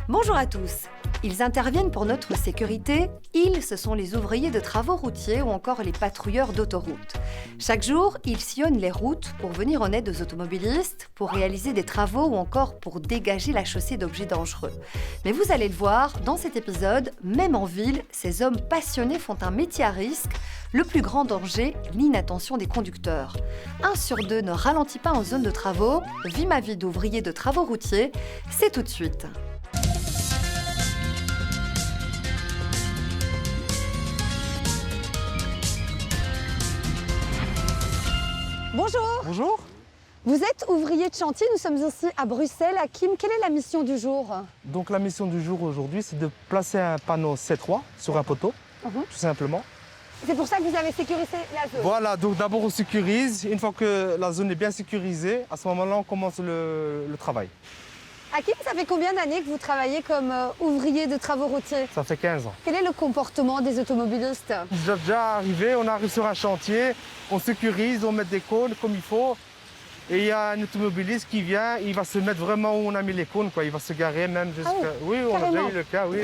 Bonjour à tous. Ils interviennent pour notre sécurité. Ils, ce sont les ouvriers de travaux routiers ou encore les patrouilleurs d'autoroute. Chaque jour, ils sillonnent les routes pour venir en aide aux automobilistes, pour réaliser des travaux ou encore pour dégager la chaussée d'objets dangereux. Mais vous allez le voir, dans cet épisode, même en ville, ces hommes passionnés font un métier à risque. Le plus grand danger, l'inattention des conducteurs. 1 sur 2 ne ralentit pas en zone de travaux. Vie ma vie d'ouvrier de travaux routiers, c'est tout de suite. Bonjour. Bonjour. Vous êtes ouvrier de chantier, nous sommes ici à Bruxelles. Hakim, quelle est la mission du jour? Donc la mission du jour aujourd'hui, c'est de placer un panneau C3 sur un poteau, tout simplement. C'est pour ça que vous avez sécurisé la zone. Voilà, donc d'abord on sécurise. Une fois que la zone est bien sécurisée, à ce moment-là, on commence le travail. Hakim, ça fait combien d'années que vous travaillez comme ouvrier de travaux routiers? Ça fait 15 ans. Quel est le comportement des automobilistes? Déjà arrivé, on arrive sur un chantier, on sécurise, on met des cônes comme il faut. Et il y a un automobiliste qui vient, il va se mettre vraiment où on a mis les cônes, quoi. Il va se garer même jusqu'à... oui, on a déjà eu le cas, oui.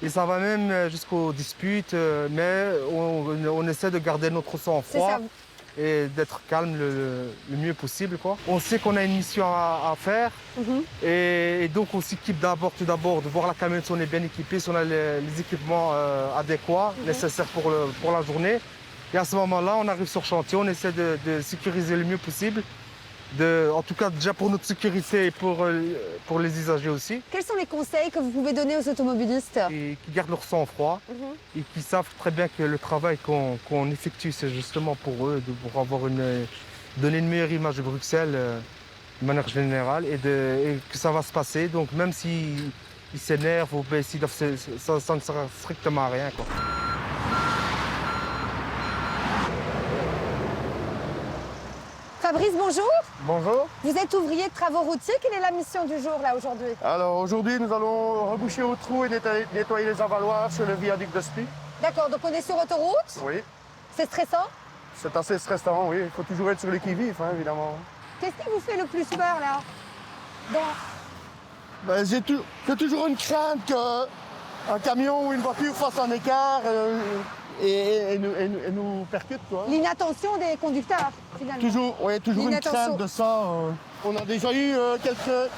Et ça va même jusqu'aux disputes, mais on essaie de garder notre sang-froid et d'être calme le mieux possible, quoi. On sait qu'on a une mission à faire et donc on s'équipe tout d'abord de voir la camionnette si on est bien équipé, si on a les équipements adéquats, nécessaires pour la journée. Et à ce moment-là, on arrive sur chantier, on essaie de sécuriser le mieux possible. En tout cas, déjà pour notre sécurité et pour les usagers aussi. Quels sont les conseils que vous pouvez donner aux automobilistes? Et qui gardent leur sang-froid et qui savent très bien que le travail qu'on effectue, c'est justement pour eux, pour donner une meilleure image de Bruxelles de manière générale et que ça va se passer. Donc même s'ils s'énervent ou ça ne sert strictement à rien, quoi. Fabrice, bonjour. Bonjour. Vous êtes ouvrier de travaux routiers. Quelle est la mission du jour là aujourd'hui? Alors aujourd'hui, nous allons reboucher au trou et nettoyer les avaloirs sur le viaduc de Spi. D'accord, donc on est sur autoroute. Oui. C'est stressant? C'est assez stressant, oui. Il faut toujours être sur le qui-vive, hein, évidemment. Qu'est-ce qui vous fait le plus peur là? J'ai toujours une crainte qu'un camion ou une voiture fasse un écart et nous percute, quoi. L'inattention des conducteurs, finalement. Toujours une crainte de ça. On a déjà eu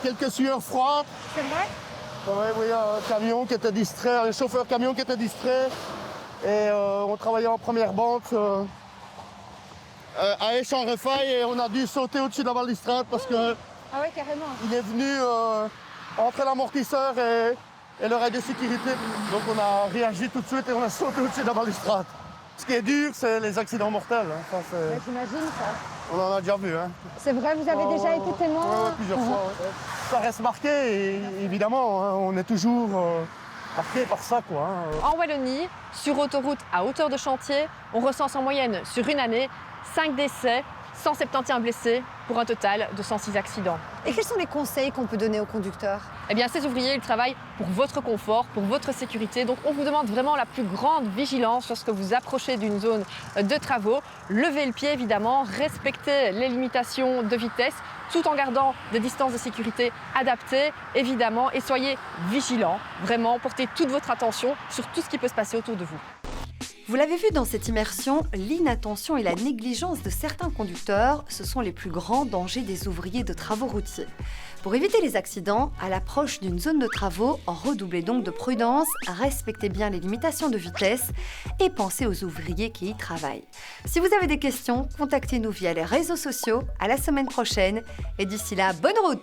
quelques sueurs froides. C'est vrai? Oui, un camion qui était distrait, un chauffeur camion qui était distrait. Et on travaillait en première bande à Esch-en-Refaille et on a dû sauter au-dessus de la balustrade parce que Ah ouais, carrément. il est venu entre l'amortisseur et le rail de sécurité. Donc on a réagi tout de suite et on a sauté au-dessus de la balustrade. Ce qui est dur, c'est les accidents mortels. Hein. J'imagine ça. On en a déjà vu. Hein. C'est vrai, vous avez déjà été témoin? Oui, plusieurs fois. Ouais. Ça reste marqué et évidemment, hein, on est toujours marqué par ça, quoi. Hein. En Wallonie, sur autoroute à hauteur de chantier, on recense en moyenne sur une année 5 décès, 171 blessés pour un total de 106 accidents. Et quels sont les conseils qu'on peut donner aux conducteurs? Eh bien, ces ouvriers, ils travaillent pour votre confort, pour votre sécurité. Donc, on vous demande vraiment la plus grande vigilance lorsque vous approchez d'une zone de travaux. Levez le pied, évidemment, respectez les limitations de vitesse, tout en gardant des distances de sécurité adaptées, évidemment, et soyez vigilants. Vraiment, portez toute votre attention sur tout ce qui peut se passer autour de vous. Vous l'avez vu dans cette immersion, l'inattention et la négligence de certains conducteurs, ce sont les plus grands dangers des ouvriers de travaux routiers. Pour éviter les accidents, à l'approche d'une zone de travaux, redoublez donc de prudence, respectez bien les limitations de vitesse et pensez aux ouvriers qui y travaillent. Si vous avez des questions, contactez-nous via les réseaux sociaux. À la semaine prochaine et d'ici là, bonne route!